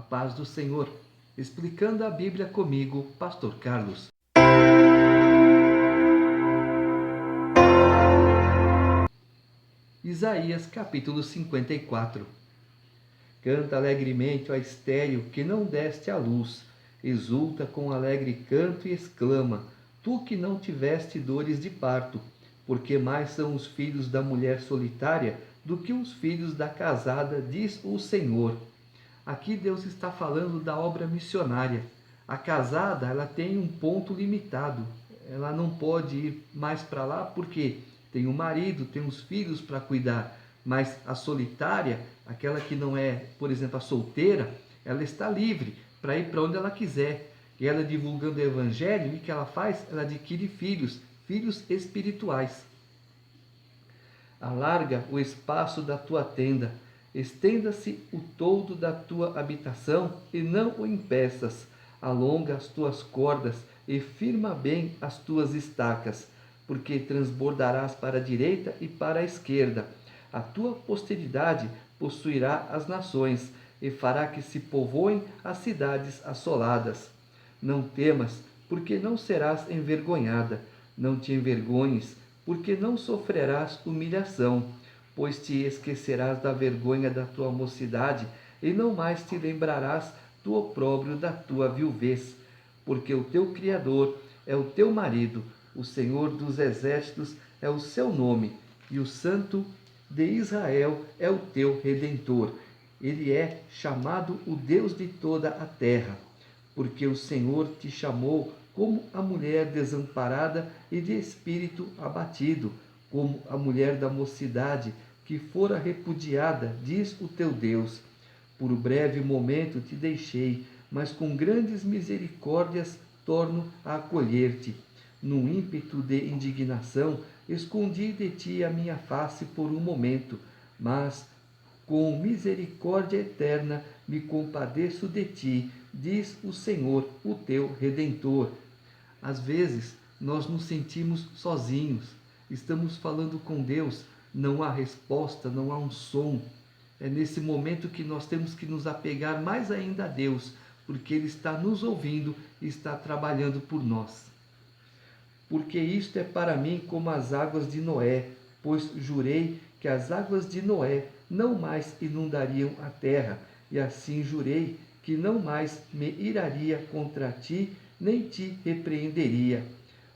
paz do Senhor. Explicando a Bíblia comigo, Pastor Carlos. Isaías capítulo 54. Canta alegremente, ó estéril, que não deste à luz. Exulta com alegre canto e exclama, tu que não tiveste dores de parto, porque mais são os filhos da mulher solitária do que os filhos da casada, diz o Senhor. Aqui Deus está falando da obra missionária. A casada, ela tem um ponto limitado. Ela não pode ir mais para lá porque tem um marido, tem os filhos para cuidar. Mas a solitária, aquela que não é, por exemplo, a solteira, ela está livre para ir para onde ela quiser. E ela divulgando o evangelho, e o que ela faz? Ela adquire filhos, filhos espirituais. Alarga o espaço da tua tenda, estenda-se o toldo da tua habitação e não o impeças. Alonga as tuas cordas e firma bem as tuas estacas, porque transbordarás para a direita e para a esquerda. A tua posteridade possuirá as nações e fará que se povoem as cidades assoladas. Não temas, porque não serás envergonhada. Não te envergonhes, porque não sofrerás humilhação, pois te esquecerás da vergonha da tua mocidade, e não mais te lembrarás do opróbrio da tua viuvez, porque o teu Criador é o teu marido, o Senhor dos exércitos é o seu nome, e o Santo de Israel é o teu Redentor. Ele é chamado o Deus de toda a terra, porque o Senhor te chamou como a mulher desamparada e de espírito abatido, como a mulher da mocidade que fora repudiada, diz o teu Deus. Por breve momento te deixei, mas com grandes misericórdias torno a acolher-te. Num ímpeto de indignação, escondi de ti a minha face por um momento, mas com misericórdia eterna me compadeço de ti, diz o Senhor, o teu Redentor. Às vezes, nós nos sentimos sozinhos, estamos falando com Deus, não há resposta, não há um som. É nesse momento que nós temos que nos apegar mais ainda a Deus, porque Ele está nos ouvindo e está trabalhando por nós. Porque isto é para mim como as águas de Noé, pois jurei que as águas de Noé não mais inundariam a terra, e assim jurei que não mais me iraria contra ti, nem te repreenderia,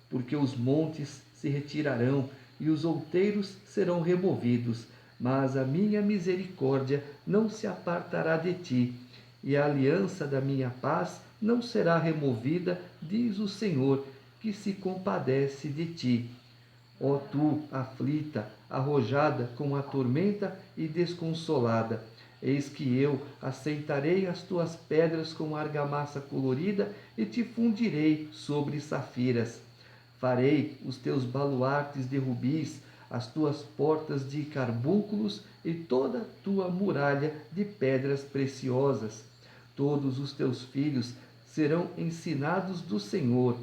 porque os montes se retirarão e os outeiros serão removidos, mas a minha misericórdia não se apartará de ti, e a aliança da minha paz não será removida, diz o Senhor, que se compadece de ti. Ó tu, aflita, arrojada com a tormenta e desconsolada, eis que eu aceitarei as tuas pedras com argamassa colorida e te fundirei sobre safiras. Farei os teus baluartes de rubis, as tuas portas de carbúnculos e toda a tua muralha de pedras preciosas. Todos os teus filhos serão ensinados do Senhor,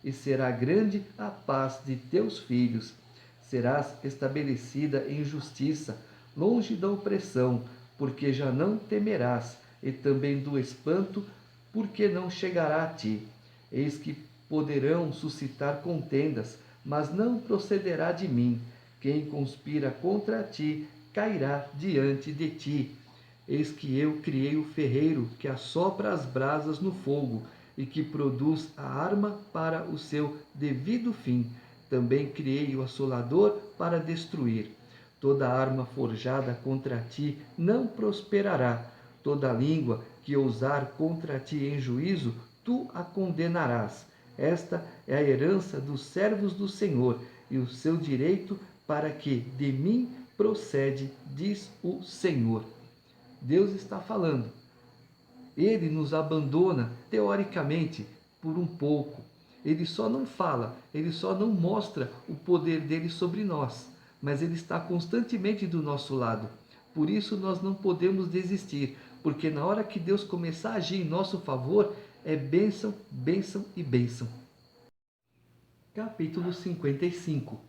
e será grande a paz de teus filhos. Serás estabelecida em justiça, longe da opressão, porque já não temerás, e também do espanto, porque não chegará a ti. Eis que poderão suscitar contendas, mas não procederá de mim. Quem conspira contra ti cairá diante de ti. Eis que eu criei o ferreiro que assopra as brasas no fogo e que produz a arma para o seu devido fim. Também criei o assolador para destruir. Toda arma forjada contra ti não prosperará. Toda língua que ousar contra ti em juízo, tu a condenarás. Esta é a herança dos servos do Senhor e o seu direito, para que de mim procede, diz o Senhor. Deus está falando. Ele nos abandona, teoricamente, por um pouco. Ele só não fala, ele só não mostra o poder dele sobre nós, mas ele está constantemente do nosso lado. Por isso nós não podemos desistir, porque na hora que Deus começar a agir em nosso favor, é bênção, bênção e bênção. Capítulo 55.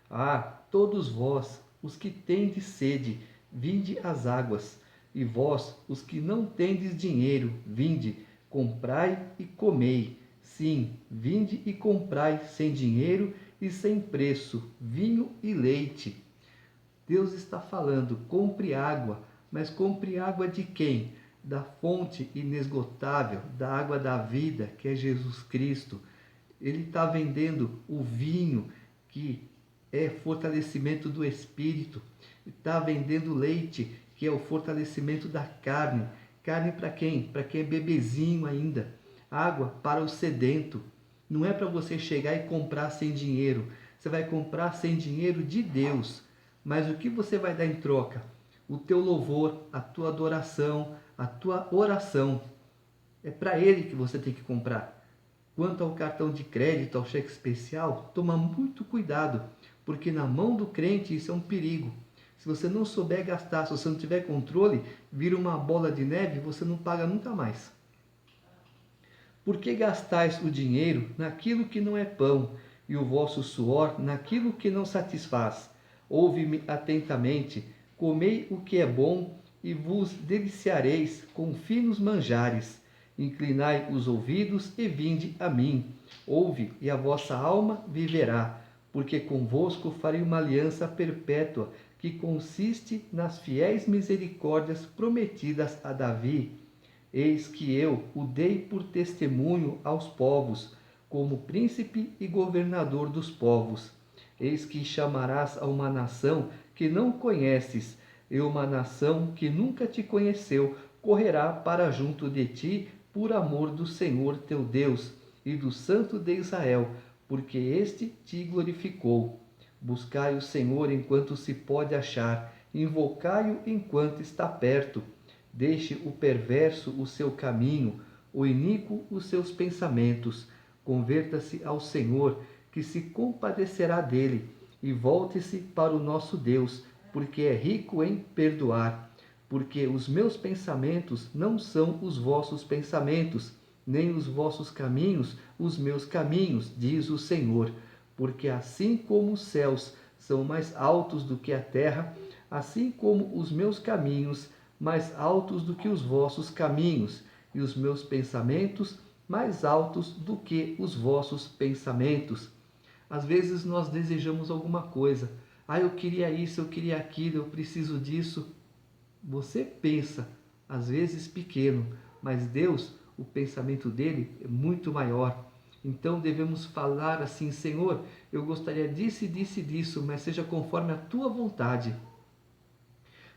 Ah, todos vós, os que tendes sede, vinde às águas. E vós, os que não tendes dinheiro, vinde, comprai e comei. Sim, vinde e comprai sem dinheiro e sem preço, vinho e leite. Deus está falando, compre água, mas compre água de quem? Da fonte inesgotável, da água da vida, que é Jesus Cristo. Ele está vendendo o vinho, que é fortalecimento do espírito. Está vendendo leite, que é o fortalecimento da carne. Carne para quem? Para quem é bebezinho ainda. Água para o sedento. Não é para você chegar e comprar sem dinheiro. Você vai comprar sem dinheiro de Deus. Mas o que você vai dar em troca? O teu louvor, a tua adoração, a tua oração. É para Ele que você tem que comprar. Quanto ao cartão de crédito, ao cheque especial, toma muito cuidado, porque na mão do crente isso é um perigo. Se você não souber gastar, se você não tiver controle, vira uma bola de neve e você não paga nunca mais. Por que gastais o dinheiro naquilo que não é pão, e o vosso suor naquilo que não satisfaz? Ouve-me atentamente, comei o que é bom, e vos deliciareis com finos manjares. Inclinai os ouvidos e vinde a mim. Ouve, e a vossa alma viverá, porque convosco farei uma aliança perpétua, que consiste nas fiéis misericórdias prometidas a Davi. Eis que eu o dei por testemunho aos povos, como príncipe e governador dos povos. Eis que chamarás a uma nação que não conheces, e uma nação que nunca te conheceu correrá para junto de ti por amor do Senhor teu Deus e do Santo de Israel, porque este te glorificou. Buscai o Senhor enquanto se pode achar, invocai-o enquanto está perto. Deixe o perverso o seu caminho, o iníquo os seus pensamentos. Converta-se ao Senhor, que se compadecerá dele, e volte-se para o nosso Deus, porque é rico em perdoar. Porque os meus pensamentos não são os vossos pensamentos, nem os vossos caminhos os meus caminhos, diz o Senhor. Porque assim como os céus são mais altos do que a terra, assim como os meus caminhos mais altos do que os vossos caminhos, e os meus pensamentos mais altos do que os vossos pensamentos. Às vezes nós desejamos alguma coisa. Ah, eu queria isso, eu queria aquilo, eu preciso disso. Você pensa, às vezes pequeno, mas Deus, o pensamento dele é muito maior. Então devemos falar assim: Senhor, eu gostaria disso e disso e disso, mas seja conforme a tua vontade.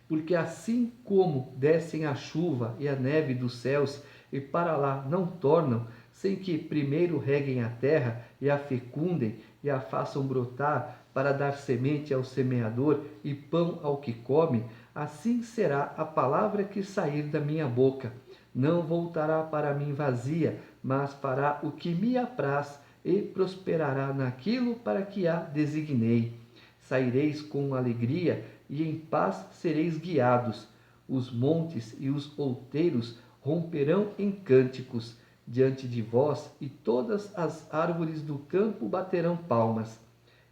Porque assim como descem a chuva e a neve dos céus e para lá não tornam, sem que primeiro reguem a terra e a fecundem e a façam brotar para dar semente ao semeador e pão ao que come, assim será a palavra que sair da minha boca. Não voltará para mim vazia, mas fará o que me apraz e prosperará naquilo para que a designei. Saireis com alegria e em paz sereis guiados. Os montes e os outeiros romperão em cânticos diante de vós, e todas as árvores do campo baterão palmas.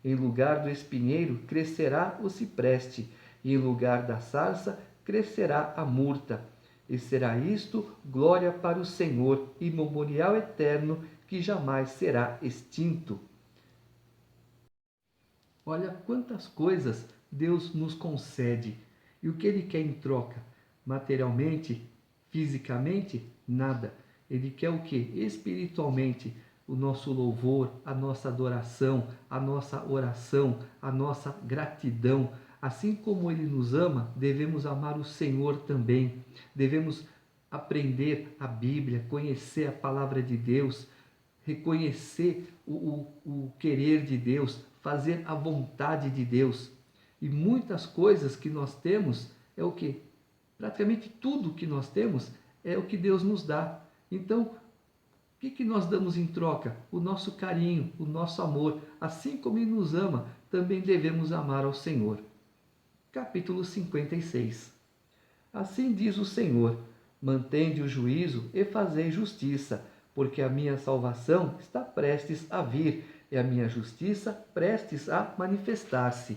Em lugar do espinheiro crescerá o cipreste, e em lugar da sarça crescerá a murta. E será isto glória para o Senhor e memorial eterno que jamais será extinto. Olha quantas coisas Deus nos concede. E o que Ele quer em troca? Materialmente, fisicamente, nada. Ele quer o que? Espiritualmente, o nosso louvor, a nossa adoração, a nossa oração, a nossa gratidão. Assim como Ele nos ama, devemos amar o Senhor também. Devemos aprender a Bíblia, conhecer a palavra de Deus, reconhecer o querer de Deus, fazer a vontade de Deus. E muitas coisas que nós temos é o que? Praticamente tudo que nós temos é o que Deus nos dá. Então, o que nós damos em troca? O nosso carinho, o nosso amor. Assim como Ele nos ama, também devemos amar ao Senhor. Capítulo 56. Assim diz o Senhor: mantende o juízo e fazei justiça, porque a minha salvação está prestes a vir e a minha justiça prestes a manifestar-se.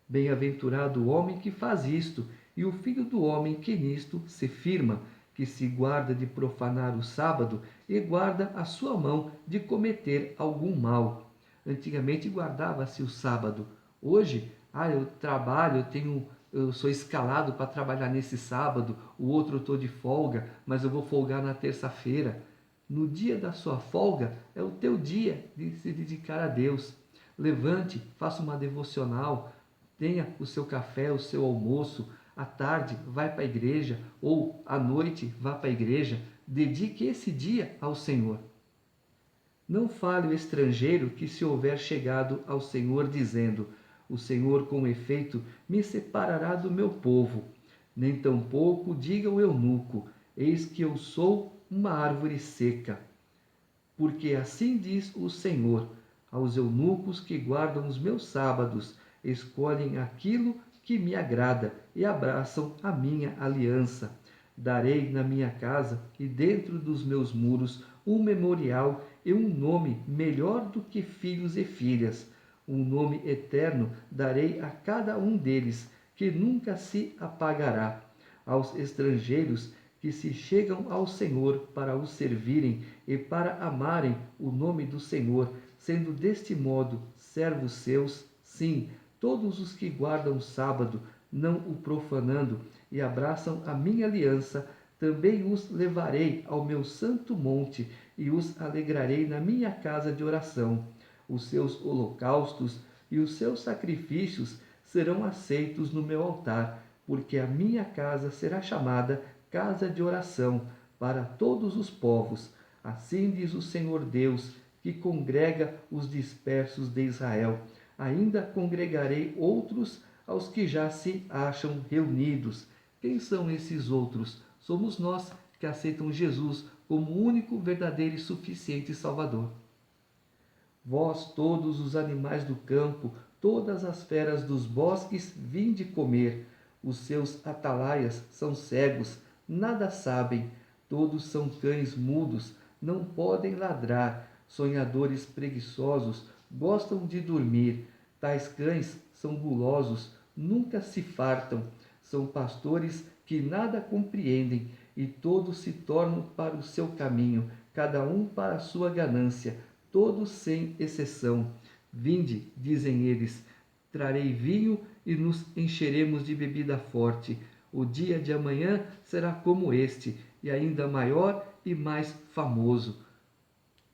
Bem-aventurado o homem que faz isto, e o Filho do homem que nisto se firma, que se guarda de profanar o sábado e guarda a sua mão de cometer algum mal. Antigamente guardava-se o sábado. Hoje, eu trabalho, eu sou escalado para trabalhar nesse sábado, o outro eu estou de folga, mas eu vou folgar na terça-feira. No dia da sua folga é o teu dia de se dedicar a Deus. Levante, faça uma devocional, tenha o seu café, o seu almoço, à tarde vai para a igreja ou à noite vá para a igreja, dedique esse dia ao Senhor. Não fale o estrangeiro que se houver chegado ao Senhor dizendo: o Senhor com efeito me separará do meu povo. Nem tampouco diga o eunuco: eis que eu sou uma árvore seca. Porque assim diz o Senhor: aos eunucos que guardam os meus sábados, escolhem aquilo que me agrada e abraçam a minha aliança. Darei na minha casa e dentro dos meus muros um memorial e um nome melhor do que filhos e filhas. Um nome eterno darei a cada um deles, que nunca se apagará. Aos estrangeiros que se chegam ao Senhor para o servirem e para amarem o nome do Senhor, sendo deste modo servos seus, sim, todos os que guardam o sábado, não o profanando, e abraçam a minha aliança, também os levarei ao meu santo monte e os alegrarei na minha casa de oração. Os seus holocaustos e os seus sacrifícios serão aceitos no meu altar, porque a minha casa será chamada casa de oração para todos os povos. Assim diz o Senhor Deus, que congrega os dispersos de Israel. Ainda congregarei outros aos que já se acham reunidos. Quem são esses outros? Somos nós que aceitam Jesus como único, verdadeiro e suficiente Salvador. Vós, todos os animais do campo, todas as feras dos bosques, vinde comer. Os seus atalaias são cegos, nada sabem. Todos são cães mudos, não podem ladrar. Sonhadores preguiçosos, gostam de dormir. Tais cães são gulosos, nunca se fartam. São pastores que nada compreendem, e todos se tornam para o seu caminho, cada um para a sua ganância, todos sem exceção. Vinde, dizem eles, trarei vinho e nos encheremos de bebida forte. O dia de amanhã será como este, e ainda maior e mais famoso.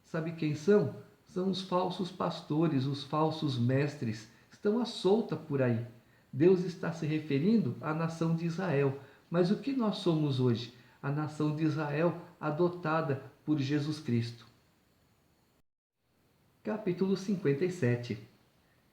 Sabe quem são? São os falsos pastores, os falsos mestres. Estão à solta por aí. Deus está se referindo à nação de Israel. Mas o que nós somos hoje? A nação de Israel adotada por Jesus Cristo. Capítulo 57.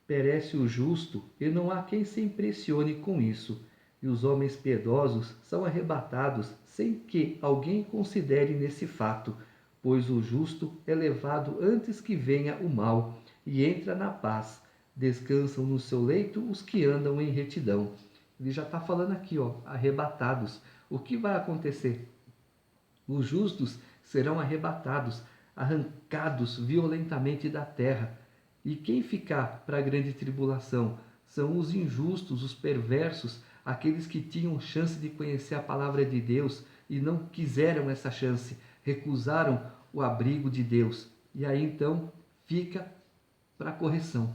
Perece o justo, e não há quem se impressione com isso, e os homens piedosos são arrebatados sem que alguém considere nesse fato, pois o justo é levado antes que venha o mal, e entra na paz. Descansam no seu leito os que andam em retidão. Ele já está falando aqui, arrebatados. O que vai acontecer? Os justos serão arrebatados, arrancados violentamente da terra. E quem ficar para a grande tribulação? São os injustos, os perversos, aqueles que tinham chance de conhecer a palavra de Deus e não quiseram essa chance, recusaram o abrigo de Deus. E aí então fica para a correção.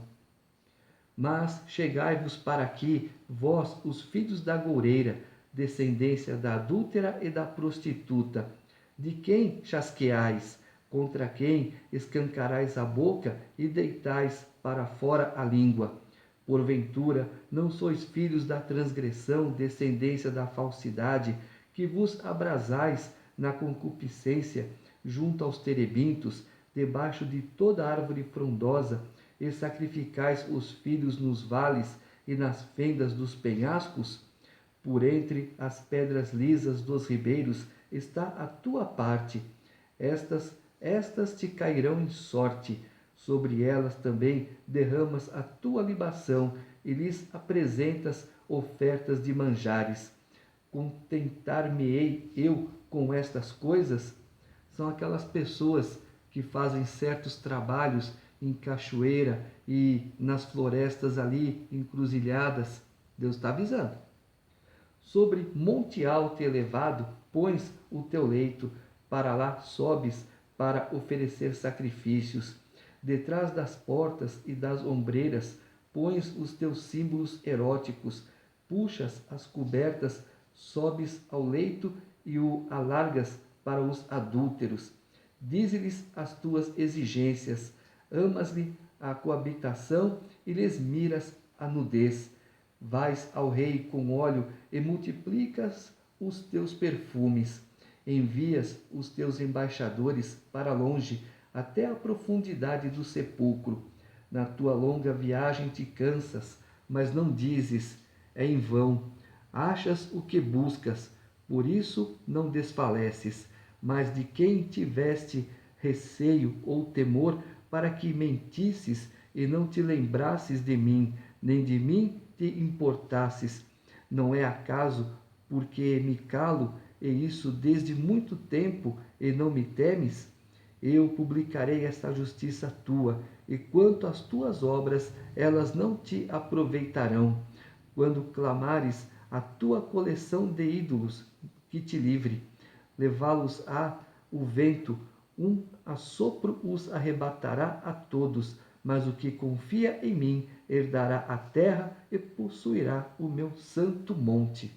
Mas chegai-vos para aqui, vós, os filhos da goureira, descendência da adúltera e da prostituta. De quem chasqueais? Contra quem escancarais a boca e deitais para fora a língua? Porventura, não sois filhos da transgressão, descendência da falsidade, que vos abrasais na concupiscência, junto aos terebintos, debaixo de toda árvore frondosa, e sacrificais os filhos nos vales e nas fendas dos penhascos? Por entre as pedras lisas dos ribeiros está a tua parte. Estas te cairão em sorte. Sobre elas também derramas a tua libação e lhes apresentas ofertas de manjares. Contentar-me-ei eu com estas coisas? São aquelas pessoas que fazem certos trabalhos em cachoeira e nas florestas ali, encruzilhadas. Deus está avisando. Sobre monte alto e elevado pões o teu leito, para lá sobes para oferecer sacrifícios. Detrás das portas e das ombreiras pões os teus símbolos eróticos, puxas as cobertas, sobes ao leito e o alargas para os adúlteros. Dize-lhes as tuas exigências, amas-lhe a coabitação e lhes miras a nudez. Vais ao rei com óleo e multiplicas os teus perfumes. Envias os teus embaixadores para longe, até a profundidade do sepulcro. Na tua longa viagem te cansas, mas não dizes, é em vão. Achas o que buscas, por isso não desfaleces. Mas de quem tiveste receio ou temor, para que mentisses e não te lembrasses de mim, nem de mim te importasses? Não é acaso porque me calo, e isso desde muito tempo, e não me temes? Eu publicarei esta justiça tua, e quanto às tuas obras, elas não te aproveitarão. Quando clamares a tua coleção de ídolos, que te livre. Levá-los-á o vento, um assopro os arrebatará a todos, mas o que confia em mim herdará a terra e possuirá o meu santo monte.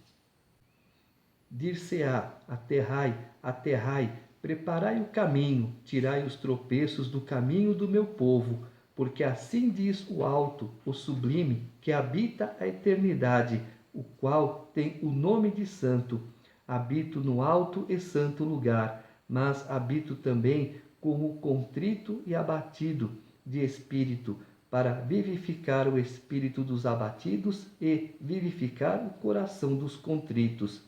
Dir-se-á: aterrai, aterrai, preparai o caminho, tirai os tropeços do caminho do meu povo, porque assim diz o alto, o sublime, que habita a eternidade, o qual tem o nome de santo. Habito no alto e santo lugar, mas habito também com o contrito e abatido de espírito, para vivificar o espírito dos abatidos e vivificar o coração dos contritos.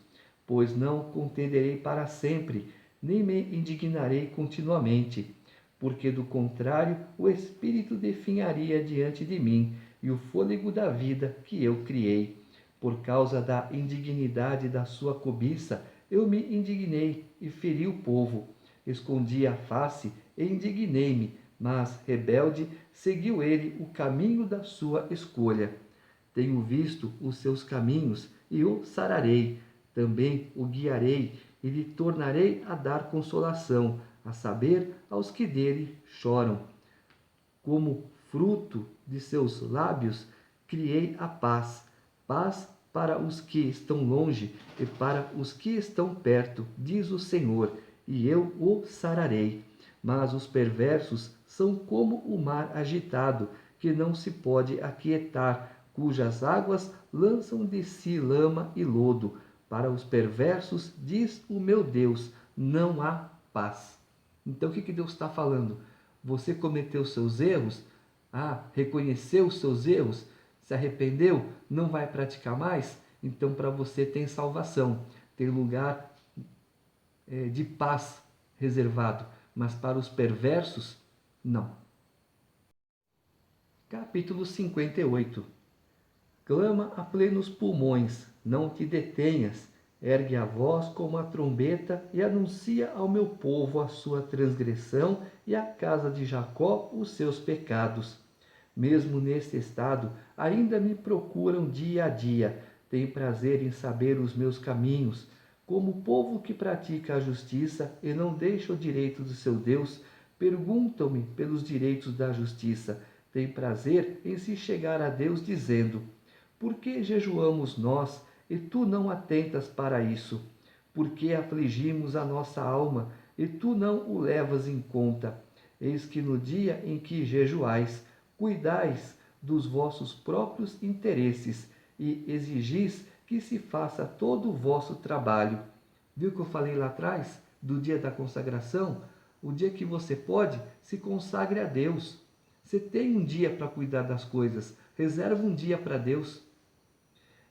Pois não contenderei para sempre, nem me indignarei continuamente, porque do contrário o espírito definharia diante de mim e o fôlego da vida que eu criei. Por causa da indignidade da sua cobiça, eu me indignei e feri o povo. Escondi a face e indignei-me, mas, rebelde, seguiu ele o caminho da sua escolha. Tenho visto os seus caminhos e o sararei. Também o guiarei e lhe tornarei a dar consolação, a saber, aos que dele choram. Como fruto de seus lábios, criei a paz. Paz para os que estão longe e para os que estão perto, diz o Senhor, e eu o sararei. Mas os perversos são como o mar agitado, que não se pode aquietar, cujas águas lançam de si lama e lodo. Para os perversos, diz o meu Deus, não há paz. Então o que Deus está falando? Você cometeu seus erros, reconheceu os seus erros, se arrependeu, não vai praticar mais? Então para você tem salvação, tem lugar de paz reservado, mas para os perversos, não. Capítulo 58. Clama a plenos pulmões, não te detenhas, ergue a voz como a trombeta e anuncia ao meu povo a sua transgressão e à casa de Jacó os seus pecados. Mesmo neste estado, ainda me procuram dia a dia, têm prazer em saber os meus caminhos. Como o povo que pratica a justiça e não deixa o direito do seu Deus, perguntam-me pelos direitos da justiça, têm prazer em se chegar a Deus dizendo: por que jejuamos nós, e tu não atentas para isso? Por que afligimos a nossa alma, e tu não o levas em conta? Eis que no dia em que jejuais, cuidais dos vossos próprios interesses, e exigis que se faça todo o vosso trabalho. Viu que eu falei lá atrás, do dia da consagração? O dia que você pode, se consagre a Deus. Você tem um dia para cuidar das coisas, reserva um dia para Deus.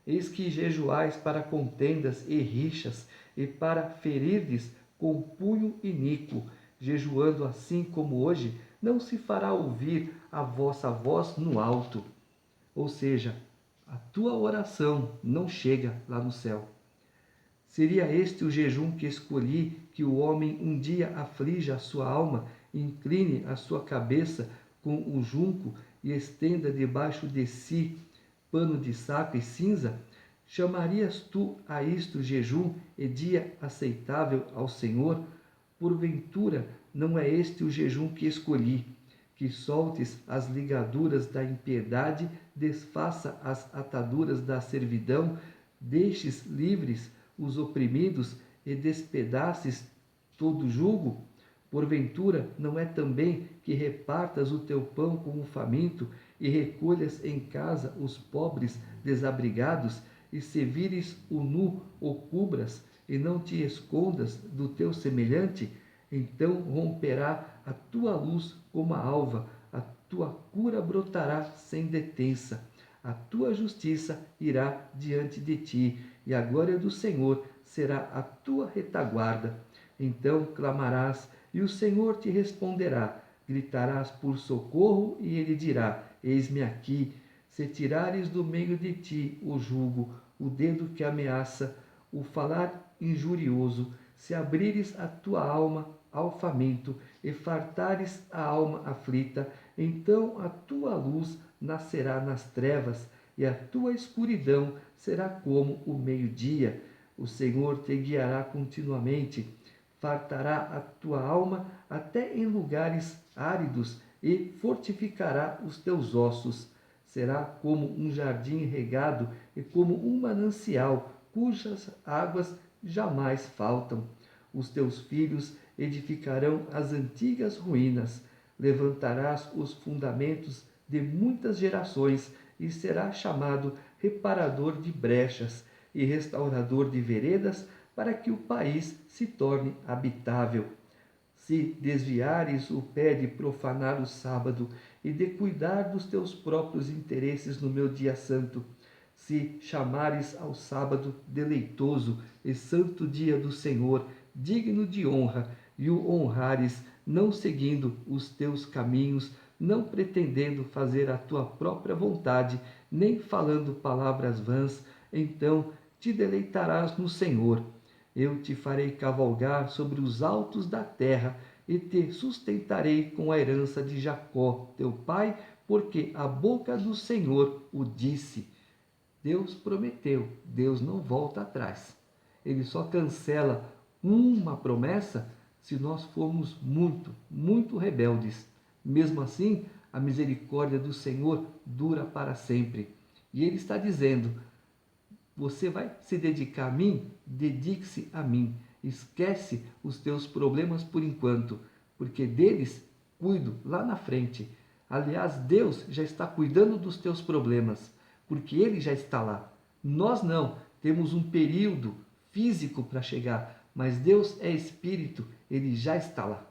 Eis que jejuais para contendas e rixas, e para ferirdes com punho iníquo. Jejuando assim como hoje, não se fará ouvir a vossa voz no alto. Ou seja, a tua oração não chega lá no céu. Seria este o jejum que escolhi, que o homem um dia aflija a sua alma, incline a sua cabeça com o junco e estenda debaixo de si pano de saco e cinza? Chamarias tu a isto jejum e dia aceitável ao Senhor? Porventura, não é este o jejum que escolhi, que soltes as ligaduras da impiedade, desfaça as ataduras da servidão, deixes livres os oprimidos e despedaces todo jugo? Porventura, não é também que repartas o teu pão com o faminto e recolhas em casa os pobres desabrigados, e se vires o nu, o cubras, e não te escondas do teu semelhante? Então romperá a tua luz como a alva, a tua cura brotará sem detença, a tua justiça irá diante de ti, e a glória do Senhor será a tua retaguarda. Então clamarás, e o Senhor te responderá. Gritarás por socorro, e ele dirá: eis-me aqui. Se tirares do meio de ti o jugo, o dedo que ameaça, o falar injurioso, se abrires a tua alma ao faminto e fartares a alma aflita, então a tua luz nascerá nas trevas e a tua escuridão será como o meio-dia. O Senhor te guiará continuamente, fartará a tua alma até em lugares áridos e fortificará os teus ossos. Será como um jardim regado e como um manancial, cujas águas jamais faltam. Os teus filhos edificarão as antigas ruínas, levantarás os fundamentos de muitas gerações, e será chamado reparador de brechas e restaurador de veredas, para que o país se torne habitável. Se desviares o pé de profanar o sábado e de cuidar dos teus próprios interesses no meu dia santo, se chamares ao sábado deleitoso e santo dia do Senhor, digno de honra, e o honrares, não seguindo os teus caminhos, não pretendendo fazer a tua própria vontade, nem falando palavras vãs, então te deleitarás no Senhor. Eu te farei cavalgar sobre os altos da terra e te sustentarei com a herança de Jacó, teu pai, porque a boca do Senhor o disse. Deus prometeu, Deus não volta atrás. Ele só cancela uma promessa se nós formos muito, muito rebeldes. Mesmo assim, a misericórdia do Senhor dura para sempre. E Ele está dizendo: você vai se dedicar a mim? Dedique-se a mim. Esquece os teus problemas por enquanto, porque deles cuido lá na frente. Aliás, Deus já está cuidando dos teus problemas, porque Ele já está lá. Nós não, temos um período físico para chegar, mas Deus é Espírito, Ele já está lá.